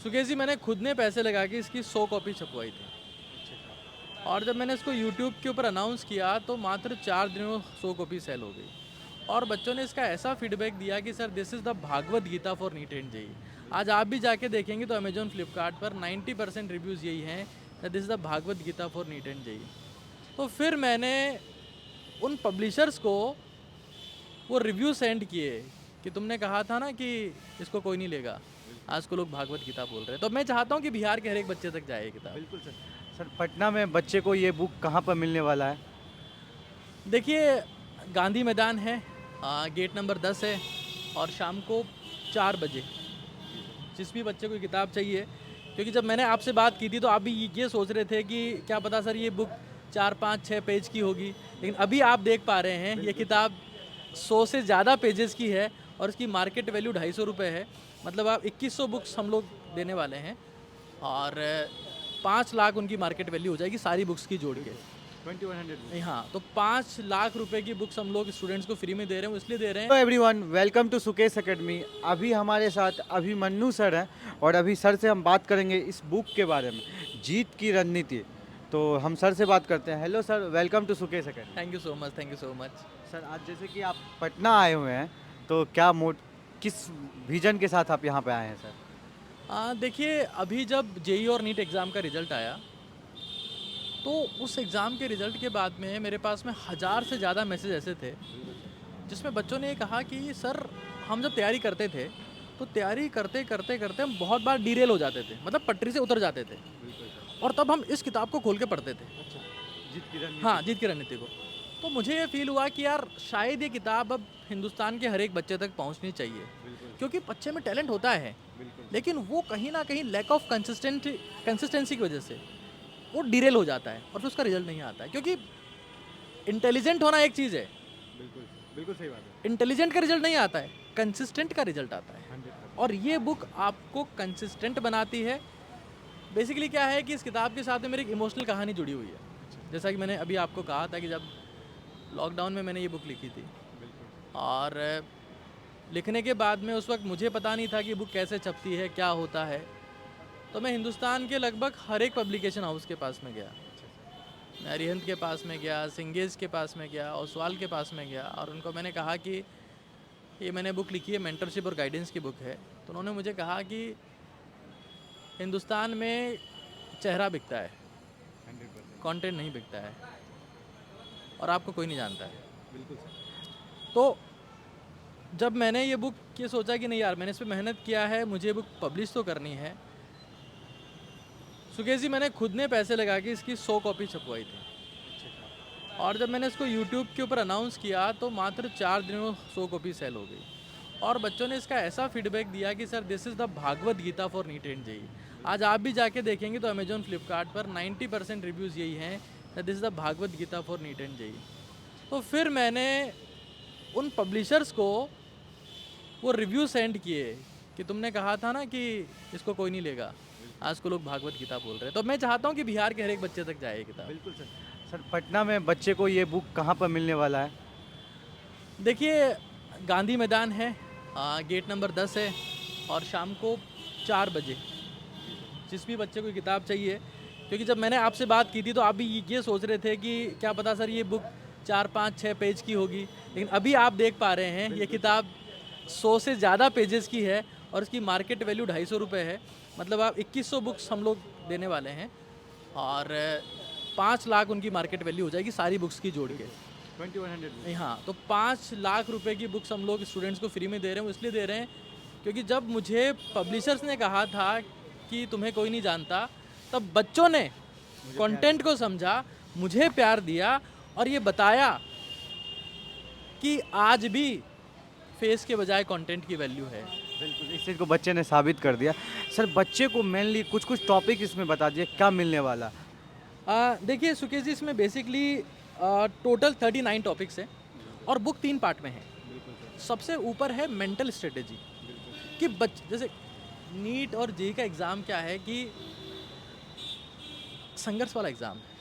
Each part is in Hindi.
सुकेश जी, मैंने खुद ने पैसे लगा के इसकी 100 कॉपी छपवाई थी। और जब मैंने इसको यूट्यूब के ऊपर अनाउंस किया तो मात्र 4 दिनों में 100 कॉपी सेल हो गई। और बच्चों ने इसका ऐसा फीडबैक दिया कि sir this is the Bhagavad Gita for NEET and JEE. आज आप भी जाके देखेंगे तो अमेजोन फ्लिपकार्ट पर 90% रिव्यूज़ यही हैं that this is the Bhagavad Gita for NEET and JEE. तो फिर मैंने उन पब्लिशर्स को वो रिव्यू सेंड किए कि तुमने कहा था ना कि इसको कोई नहीं लेगा, आज को लोग भागवत गीता बोल रहे हैं। तो मैं चाहता हूँ कि बिहार के हर एक बच्चे तक जाए ये किताब। बिल्कुल सर। सर पटना में बच्चे को ये बुक कहाँ पर मिलने वाला है? देखिए, गांधी मैदान है, गेट नंबर 10 है, और शाम को 4 बजे जिस भी बच्चे को किताब चाहिए, क्योंकि जब मैंने आपसे बात की थी तो आप भी ये सोच रहे थे कि क्या पता सर ये बुक 4, 5, 6 पेज की होगी, लेकिन अभी आप देख पा रहे हैं ये किताब 100 से ज़्यादा पेजेस की है और इसकी मार्केट वैल्यू 250 रुपये है। मतलब आप 2100 बुक्स हम लोग देने वाले हैं और 5 लाख उनकी मार्केट वैल्यू हो जाएगी सारी बुक्स की जोड़ के। 2100 हाँ, तो 5 लाख रुपए की बुक्स हम लोग स्टूडेंट्स को फ्री में दे रहे हैं, वो इसलिए दे रहे हैं। Hello everyone, welcome to Sukesh academy. अभी हमारे साथ अभिमन्यु सर हैं और अभी सर से हम बात करेंगे इस बुक के बारे में, जीत की रणनीति। तो हम सर से बात करते हैं। Hello sir, welcome to Sukesh academy. Thank you so much, thank you so much. Sir आज जैसे कि आप पटना आए हुए हैं, तो क्या किस विजन के साथ आप यहाँ पे आए हैं सर? देखिए, अभी जब जेई और नीट एग्ज़ाम का रिज़ल्ट आया तो उस एग्ज़ाम के रिज़ल्ट के बाद में मेरे पास में 1000 से ज़्यादा मैसेज ऐसे थे जिसमें बच्चों ने ये कहा कि सर हम जब तैयारी करते थे तो तैयारी करते करते करते हम बहुत बार डीरेल हो जाते थे, मतलब पटरी से उतर जाते थे, और तब हम इस किताब को खोल के पढ़ते थे। अच्छा, जीत की रणनीति। हाँ, जीत की रणनीति को। तो मुझे ये फील हुआ कि यार शायद ये किताब अब हिंदुस्तान के हर एक बच्चे तक पहुंचनी चाहिए, क्योंकि बच्चे में टैलेंट होता है, लेकिन वो कहीं ना कहीं लैक ऑफ कंसिस्टेंसी की वजह से वो डिरेल हो जाता है और फिर उसका रिजल्ट नहीं आता है। क्योंकि इंटेलिजेंट होना एक चीज़ है, बिल्कुल बिल्कुल सही बात है। इंटेलिजेंट का रिजल्ट नहीं आता है, कंसिस्टेंट का रिजल्ट आता है। 100%। और ये बुक आपको कंसिस्टेंट बनाती है। बेसिकली क्या है कि इस किताब के साथ में मेरी एक इमोशनल कहानी जुड़ी हुई है। जैसा कि मैंने अभी आपको कहा था कि जब लॉकडाउन में मैंने ये बुक लिखी थी, और लिखने के बाद में उस वक्त मुझे पता नहीं था कि बुक कैसे छपती है, क्या होता है। तो मैं हिंदुस्तान के लगभग हर एक पब्लिकेशन हाउस के पास में गया, मैं अरिहंत के पास में गया, सिंगेज के पास में गया, ओसवाल के पास में गया, और उनको मैंने कहा कि ये मैंने बुक लिखी है, मेंटरशिप और गाइडेंस की बुक है। तो उन्होंने मुझे कहा कि हिंदुस्तान में चेहरा बिकता है, 100%। कंटेंट नहीं बिकता है, और आपको कोई नहीं जानता है। बिल्कुल सर। तो जब मैंने ये बुक ये सोचा कि नहीं यार, मैंने इस पर मेहनत किया है, मुझे बुक पब्लिश तो करनी है। सुकेश जी, मैंने खुद ने पैसे लगा के इसकी 100 कॉपी छपवाई थी। और जब मैंने इसको यूट्यूब के ऊपर अनाउंस किया तो मात्र 4 दिनों में 100 कॉपी सेल हो गई। और बच्चों ने इसका ऐसा फीडबैक दिया कि sir this is the Bhagavad Gita for NEET and JEE. आज आप भी जाके देखेंगे तो अमेजोन फ्लिपकार्ट पर 90% रिव्यूज़ यही हैं that this is the Bhagavad Gita for NEET and JEE. तो फिर मैंने उन पब्लिशर्स को वो रिव्यू सेंड किए कि तुमने कहा था ना कि इसको कोई नहीं लेगा, आज को लोग भागवत गीता बोल रहे हैं। तो मैं चाहता हूँ कि बिहार के हर एक बच्चे तक जाए ये किताब। बिल्कुल सर। सर पटना में बच्चे को ये बुक कहाँ पर मिलने वाला है? देखिए, गांधी मैदान है, गेट नंबर 10 है, और शाम को 4 बजे जिस भी बच्चे को किताब चाहिए, क्योंकि जब मैंने आपसे बात की थी तो आप भी ये सोच रहे थे कि क्या पता सर ये बुक 4, 5, 6 पेज की होगी, लेकिन अभी आप देख पा रहे हैं ये किताब 100 से ज़्यादा पेजेस की है और इसकी मार्केट वैल्यू 250 रुपये है। मतलब आप 2100 बुक्स हम लोग देने वाले हैं और 5 लाख उनकी मार्केट वैल्यू हो जाएगी सारी बुक्स की जोड़ के। 2100। हाँ, तो 5 लाख रुपए की बुक्स हम लोग स्टूडेंट्स को फ्री में दे रहे हैं, वो इसलिए दे रहे हैं क्योंकि जब मुझे पब्लिशर्स ने कहा था कि तुम्हें कोई नहीं जानता, तब बच्चों ने कंटेंट को समझा, मुझे प्यार दिया और ये बताया कि आज भी फेस के बजाय कंटेंट की वैल्यू है। बिल्कुल, इस चीज़ को बच्चे ने साबित कर दिया। सर बच्चे को मेनली कुछ टॉपिक इसमें बता दिए क्या मिलने वाला? देखिए सुकेश जी, इसमें बेसिकली टोटल 39 टॉपिक्स हैं और बुक 3 पार्ट में है। सबसे ऊपर है मेंटल स्ट्रेटेजी कि जैसे नीट और जेई का एग्ज़ाम क्या है कि संघर्ष वाला एग्ज़ाम है।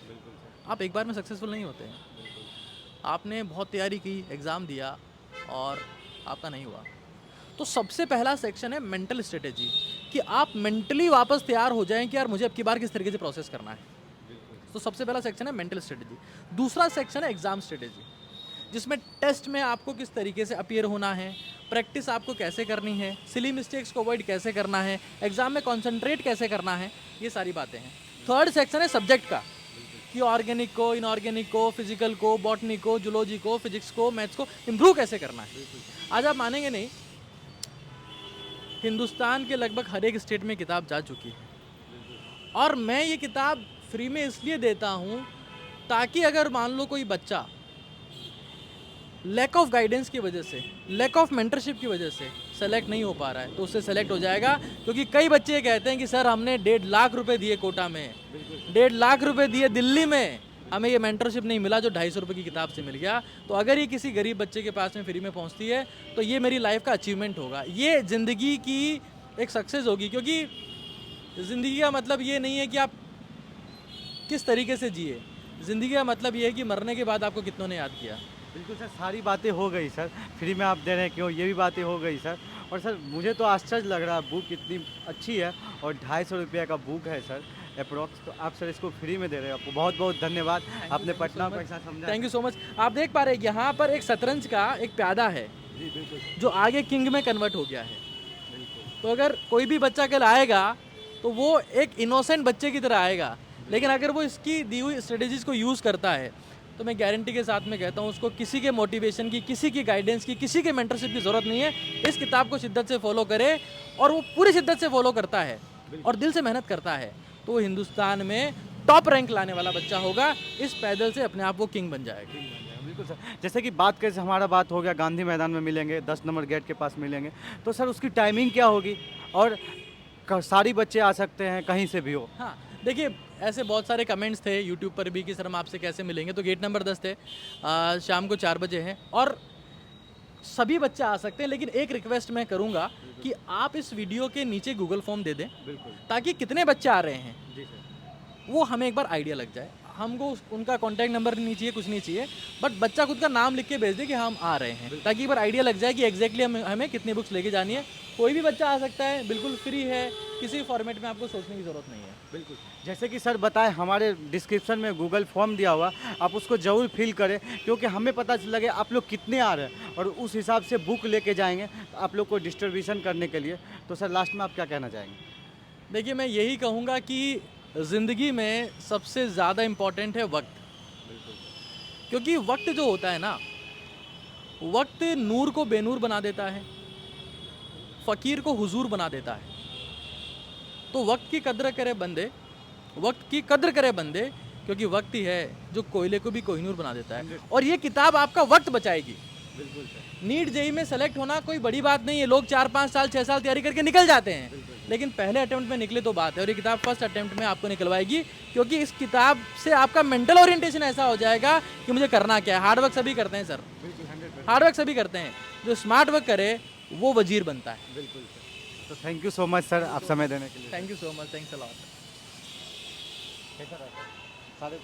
आप एक बार में सक्सेसफुल नहीं होते हैं। आपने बहुत तैयारी की, एग्ज़ाम दिया और आपका नहीं हुआ। तो सबसे पहला सेक्शन है मेंटल स्ट्रेटेजी कि आप मेंटली वापस तैयार हो जाएं कि यार मुझे अब की बार किस तरीके से प्रोसेस करना है। तो सबसे पहला सेक्शन है मेंटल स्ट्रेटेजी। दूसरा सेक्शन है एग्जाम स्ट्रेटेजी, जिसमें टेस्ट में आपको किस तरीके से अपीयर होना है, प्रैक्टिस आपको कैसे करनी है, सिली मिस्टेक्स को अवॉइड कैसे करना है, एग्जाम में कॉन्सेंट्रेट कैसे करना है, ये सारी बातें हैं। थर्ड सेक्शन है सब्जेक्ट का, कि ऑर्गेनिक को, इनऑर्गेनिक को, फिजिकल को, बॉटनी को, जूलॉजी को, फिजिक्स को, मैथ्स को इम्प्रूव कैसे करना है। आज आप मानेंगे नहीं, हिंदुस्तान के लगभग हर एक स्टेट में किताब जा चुकी है, और मैं ये किताब फ्री में इसलिए देता हूँ ताकि अगर मान लो कोई बच्चा लैक ऑफ गाइडेंस की वजह से, लैक ऑफ मेंटरशिप की वजह से सेलेक्ट नहीं हो पा रहा है, तो उससे सेलेक्ट हो जाएगा। क्योंकि कई बच्चे ये कहते हैं कि सर हमने 1.5 लाख रुपए दिए कोटा में, 1.5 लाख रुपए दिए दिल्ली में, हमें ये मेंटरशिप नहीं मिला जो 250 रुपये की किताब से मिल गया। तो अगर ये किसी गरीब बच्चे के पास में फ्री में पहुंचती है तो ये मेरी लाइफ का अचीवमेंट होगा, ये ज़िंदगी की एक सक्सेस होगी। क्योंकि ज़िंदगी का मतलब ये नहीं है कि आप किस तरीके से जिए, ज़िंदगी का मतलब ये है कि मरने के बाद आपको कितनों ने याद किया। बिल्कुल सर, सारी बातें हो गई सर, फ्री में आप दे रहे हैं क्यों, ये भी बातें हो गई सर। और सर मुझे तो आश्चर्य लग रहा है, बुक इतनी अच्छी है और 250 रुपये का बुक है सर अप्रॉक्स, तो आप सर इसको फ्री में दे रहे हैं। आपको बहुत बहुत धन्यवाद, आपने पटना को ऐसा समझा। Thank you so much. आप देख पा रहे हैं यहाँ पर एक शतरंज का एक प्यादा है जी बिल्कुल जो आगे किंग में कन्वर्ट हो गया है। बिल्कुल। तो अगर कोई भी बच्चा कल आएगा तो वो एक इनोसेंट बच्चे की तरह आएगा, लेकिन अगर वो इसकी दी हुई स्ट्रेटेजीज को यूज़ करता है तो मैं गारंटी के साथ में कहता हूँ उसको किसी के मोटिवेशन की, किसी की गाइडेंस की, किसी के मेंटरशिप की ज़रूरत नहीं है। इस किताब को शिद्दत से फॉलो करे, और वो पूरी शिद्दत से फॉलो करता है और दिल से मेहनत करता है, तो वो हिंदुस्तान में टॉप रैंक लाने वाला बच्चा होगा। इस पैदल से अपने आप वो किंग बन जाएगा। बिल्कुल सर, जैसे कि बात करें, हमारा बात हो गया गांधी मैदान में मिलेंगे, 10 नंबर गेट के पास मिलेंगे, तो सर उसकी टाइमिंग क्या होगी, और सारी बच्चे आ सकते हैं कहीं से भी हो? हाँ देखिए, ऐसे बहुत सारे कमेंट्स थे यूट्यूब पर भी कि सर हम आपसे कैसे मिलेंगे। तो गेट नंबर 10 थे, शाम को 4 बजे है, और सभी बच्चे आ सकते हैं। लेकिन एक रिक्वेस्ट मैं करूंगा कि आप इस वीडियो के नीचे गूगल फॉर्म दे दें, बिल्कुल ताकि कितने बच्चे आ रहे हैं जी सर। वो हमें एक बार आइडिया लग जाए। हमको उनका कॉन्टैक्ट नंबर नहीं चाहिए, कुछ नहीं चाहिए, बट बच्चा खुद का नाम लिख के भेज दे कि हम आ रहे हैं, ताकि एक बार आइडिया लग जाए कि एग्जैक्टली हमें कितनी बुक्स लेके जानी है। कोई भी बच्चा आ सकता है, बिल्कुल फ्री है, किसी फॉर्मेट में आपको सोचने की ज़रूरत नहीं है। बिल्कुल, जैसे कि सर बताएं, हमारे डिस्क्रिप्शन में गूगल फॉर्म दिया हुआ, आप उसको ज़रूर फिल करें, क्योंकि हमें पता लगे आप लोग कितने आ रहे हैं, और उस हिसाब से बुक लेके जाएंगे आप लोग को डिस्ट्रीब्यूशन करने के लिए। तो सर लास्ट में आप क्या कहना चाहेंगे? देखिए, मैं यही कहूँगा कि ज़िंदगी में सबसे ज़्यादा इम्पॉर्टेंट है वक्त। क्योंकि वक्त जो होता है ना, वक्त नूर को बेनूर बना देता है, फ़कीर को हुजूर बना देता है। तो वक्त की कद्र करे बंदे, वक्त की कद्र करे बंदे, क्योंकि वक्त ही है जो कोयले को भी कोहिनूर बना देता है। और ये किताब आपका वक्त बचाएगी। बिल्कुल सर। नीट जेई में सेलेक्ट होना कोई बड़ी बात नहीं है, लोग 4-5 साल 6 साल तैयारी करके निकल जाते हैं, लेकिन पहले अटेम्प्ट में निकले तो बात है, और ये किताब फर्स्ट अटेम्प्ट में आपको निकलवाएगी। क्योंकि इस किताब से आपका मेंटल ओरिएंटेशन ऐसा हो जाएगा कि मुझे करना क्या है। हार्ड वर्क सभी करते हैं सर, हार्ड वर्क सभी करते हैं, जो स्मार्ट वर्क करे वो वजीर बनता है। बिल्कुल सर। तो thank you so much sir, आप समय देने के लिए। Thank you so much, thanks a lot. कैसा रहा सर? सारे